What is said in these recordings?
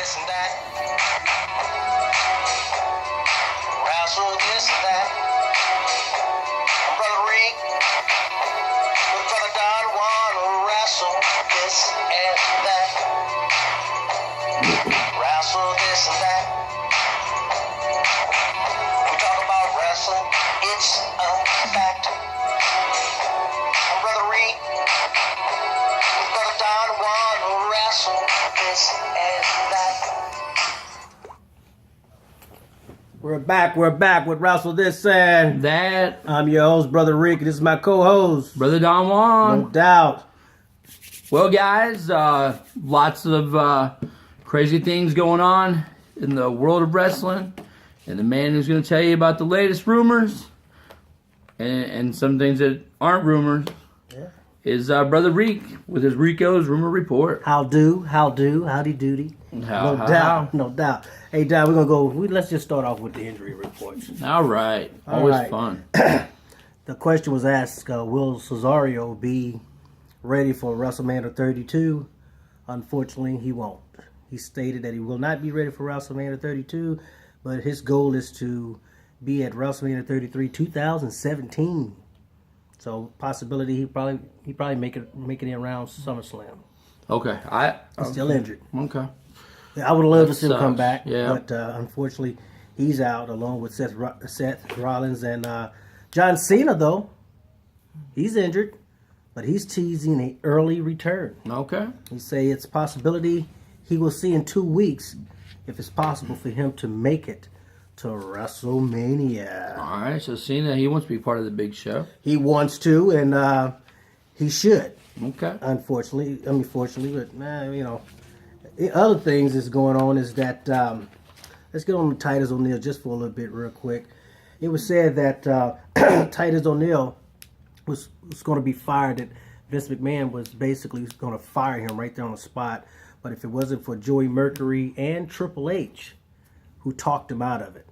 this and that. Wrestle this and that. Brother Reek with Brother Don Juan will wrestle this and that. Wrestle this and that. We talk about wrestling, it's a fact. Brother Reek with Brother Don Juan will wrestle this and that. We're back with Wrestle This and That. I'm your host, Brother Rick, and this is my co-host, Brother Don Juan. No doubt. Well, guys, lots of crazy things going on in the world of wrestling. And the man who's going to tell you about the latest rumors and some things that aren't rumors is Brother Reek with his Reco'S Rumor Report. Howdy doody. No doubt. Hey, Don, we're going to let's just start off with the injury reports. All right. Always fun. The question was asked, will Cesaro be ready for WrestleMania 32? Unfortunately, he won't. He stated that he will not be ready for WrestleMania 32, but his goal is to be at WrestleMania 33 2017. So possibility he probably making it around SummerSlam. Okay. He's still injured. Okay. I would love to see him come back, yeah. but unfortunately he's out along with Seth Rollins and John Cena. Though he's injured, but he's teasing an early return. Okay. He say it's a possibility he will see in 2 weeks if it's possible for him to make it to WrestleMania. All right. So Cena, he wants to be part of the big show. He wants to, and he should. Okay. Fortunately, but the other things that's going on is that let's get on to Titus ONeil just for a little bit real quick. It was said that Titus ONeil was going to be fired, that Vince McMahon was basically going to fire him right there on the spot, but if it wasn't for Joey Mercury and Triple H who talked him out of it.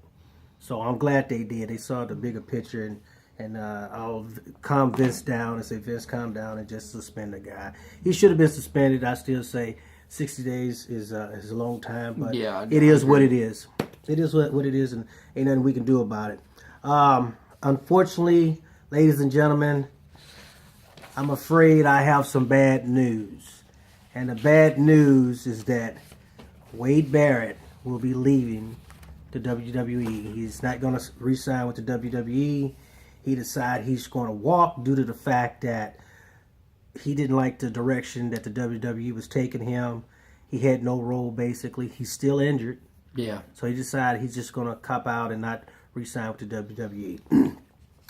So I'm glad they did. They saw the bigger picture and I'll calm Vince down and say, Vince, calm down and just suspend the guy. He should have been suspended. I still say 60 days is a long time, but it is what it is. It is what it is, and ain't nothing we can do about it. Unfortunately, ladies and gentlemen, I'm afraid I have some bad news. And the bad news is that Wade Barrett will be leaving the WWE. He's not going to re-sign with the WWE. He decided he's going to walk due to the fact that he didn't like the direction that the WWE was taking him. He had no role, basically. He's still injured. Yeah. So he decided he's just going to cop out and not re-sign with the WWE.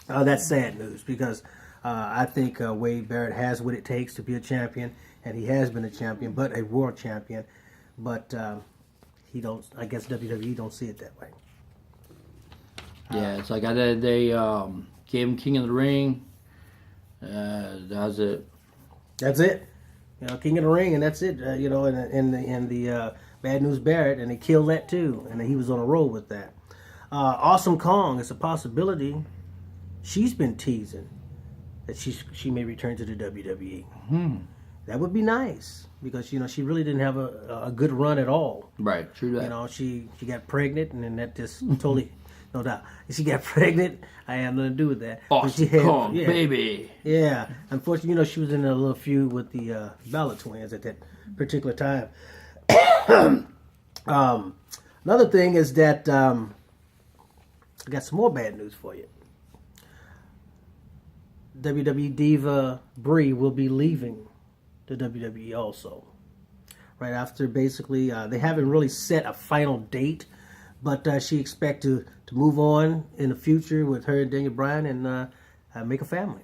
That's sad news because I think Wade Barrett has what it takes to be a champion, and he has been a champion, but a world champion. But I guess WWE don't see it that way. Yeah, it's like they gave him King of the Ring. That's it. That's it. King of the Ring, and that's it. And the Bad News Barrett, and they killed that too, and he was on a roll with that. Awesome Kong, it's a possibility. She's been teasing that she may return to the WWE. That would be nice because she really didn't have a good run at all. Right, true that. She got pregnant, and then that just totally. No doubt. She got pregnant. I had nothing to do with that. Awesome Kong, baby. Yeah. Unfortunately, she was in a little feud with the Bella twins at that particular time. Another thing is that I got some more bad news for you. WWE diva Brie will be leaving the WWE also. Right after, basically, they haven't really set a final date, but she expects to move on in the future with her and Daniel Bryan and make a family.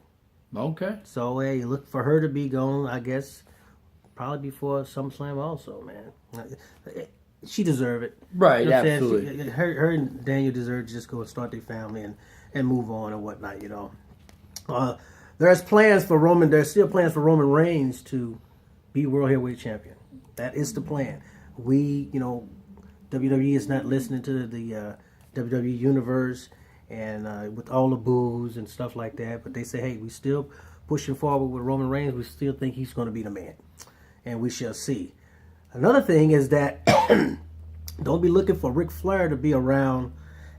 Okay. So, hey, look for her to be gone, I guess, probably before SummerSlam also, man. She deserves it. Right, absolutely. Her and Daniel deserve to just go and start their family and move on and whatnot, There's still plans for Roman Reigns to be World Heavyweight Champion. That is the plan. WWE is not listening to the WWE Universe and with all the boos and stuff like that. But they say, hey, we still pushing forward with Roman Reigns. We still think he's going to be the man. And we shall see. Another thing is that don't be looking for Ric Flair to be around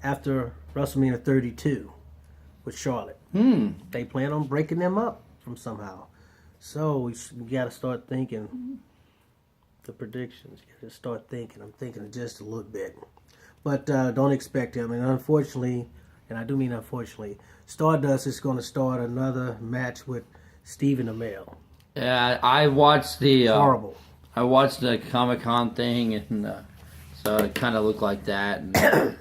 after WrestleMania 32 with Charlotte. They plan on breaking them up from somehow. So we got to start thinking the predictions. You got to start thinking. I'm thinking just a little bit. But don't expect him. And unfortunately, and I do mean unfortunately, Stardust is going to start another match with Stephen Amell. Yeah, I watched the Horrible. I watched the Comic-Con thing, and so it kind of looked like that. And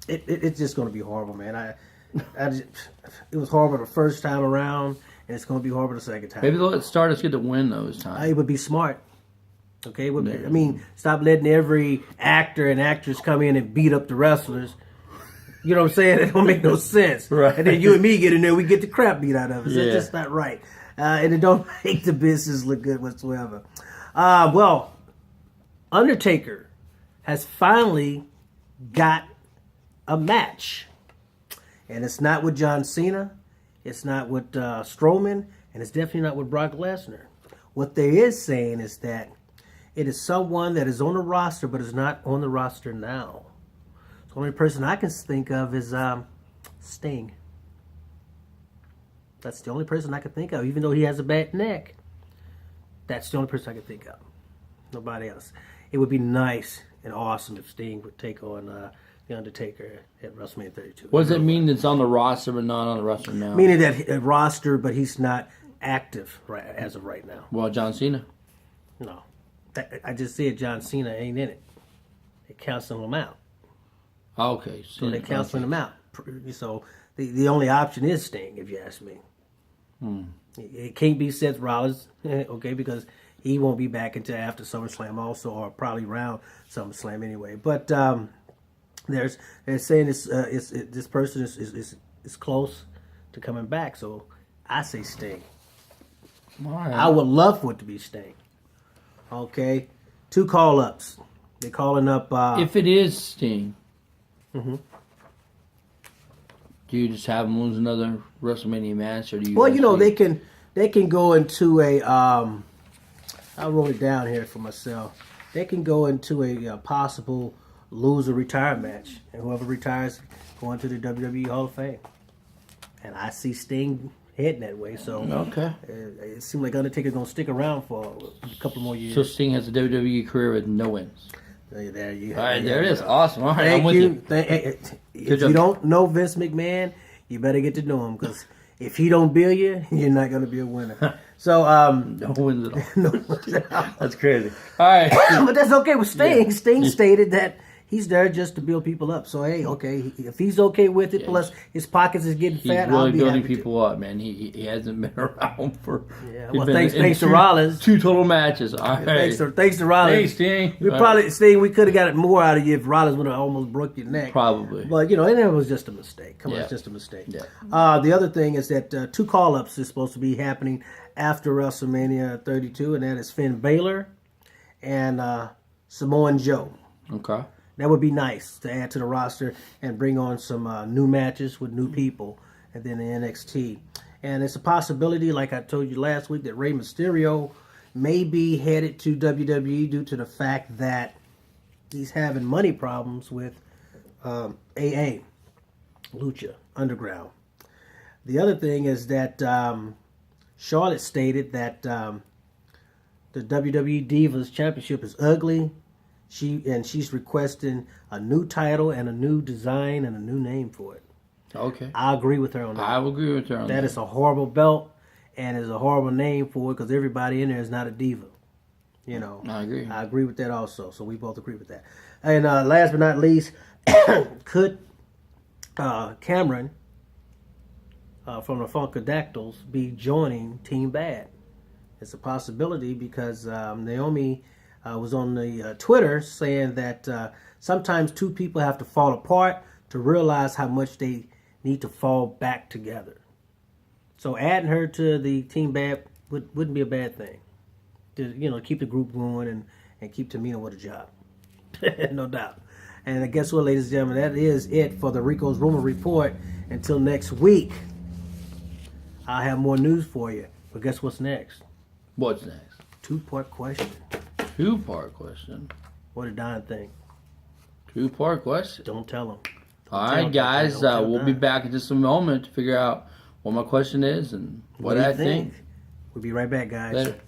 It's just going to be horrible, man. It was horrible the first time around, and it's going to be horrible the second time. maybe they'll let Stardust get the win those times. It would be smart. Okay, I mean, stop letting every actor and actress come in and beat up the wrestlers. You know what I'm saying? It don't make no sense. Right. And then you and me get in there, we get the crap beat out of us. Yeah. That's just not right. And it don't make the business look good whatsoever. Well, Undertaker has finally got a match. And it's not with John Cena. It's not with Strowman. And it's definitely not with Brock Lesnar. What they is saying is that it is someone that is on the roster but is not on the roster now. The only person I can think of is Sting. That's the only person I can think of, even though he has a bad neck. That's the only person I can think of. Nobody else. It would be nice and awesome if Sting would take on The Undertaker at WrestleMania 32. What does it mean it's on the roster but not on the roster now? Meaning that a roster, but he's not active as of right now. Well, John Cena. No. I just said John Cena ain't in it. They cancel him out. Okay. So they're canceling him out. So the only option is Sting, if you ask me. It can't be Seth Rollins, okay, because he won't be back until after SummerSlam also, or probably around SummerSlam anyway. But they're saying this person is close to coming back, so I say Sting. All right. I would love for it to be Sting. Okay, 2 call-ups. They're calling up. If it is Sting, do you just have him lose another WrestleMania match, or do you? Well, you know, they can go into a. I wrote it down here for myself. They can go into a possible loser retire match, and whoever retires going to the WWE Hall of Fame. And I see Sting heading that way. So Okay. it seems like Undertaker's gonna stick around for a couple more years. So Sting has a WWE career with no wins. There you All right, have there it is. Awesome. All right, Thank I'm with you. you. If job. you don't know Vince McMahon, you better get to know him, because if he don't bill you, you're not going to be a winner. So, No wins at all. no, That's crazy. All right. but that's okay with Sting. Yeah. Sting stated that he's there just to build people up. So, hey, okay, if he's okay with it, Yeah. plus his pockets is getting He's fat, I'll really be building happy people up, man. He hasn't been around for. Yeah, he's well, been thanks in to Rollins. 2 total matches. All right. Thanks to Rollins. Thanks, Sting. We All probably right. Sting. We could have got more out of you if Rollins would have almost broke your neck. Probably. But, you know, it was just a mistake. Come on, Yeah. it's just a mistake. Yeah. The other thing is that 2 call-ups is supposed to be happening after WrestleMania 32, and that is Finn Balor and Samoan Joe. Okay. That would be nice to add to the roster and bring on some new matches with new people, and then the NXT. And it's a possibility, like I told you last week, that Rey Mysterio may be headed to WWE due to the fact that he's having money problems with AA, Lucha Underground. The other thing is that Charlotte stated that the WWE Divas Championship is ugly. She's requesting a new title and a new design and a new name for it. Okay. I agree with her on that. I will agree with her on that. That is a horrible belt, and is a horrible name for it, because everybody in there is not a diva. You know. I agree. I agree with that also. So we both agree with that. And last but not least, could Cameron from the Funkadactyls be joining Team Bad? It's a possibility, because Naomi was on the Twitter saying that sometimes 2 people have to fall apart to realize how much they need to fall back together. So adding her to the Team Bad wouldn't be a bad thing. To keep the group going and keep Tamina with a job. No doubt. And guess what, ladies and gentlemen? That is it for the Reco'S Rumor Report. Until next week, I'll have more news for you. But guess what's next? What's next? 2-part question. 2-part question. What did Don think? Two-part question. Don't tell them. All right, guys. We'll be back in just a moment to figure out what my question is and what I think. We'll be right back, guys. Later.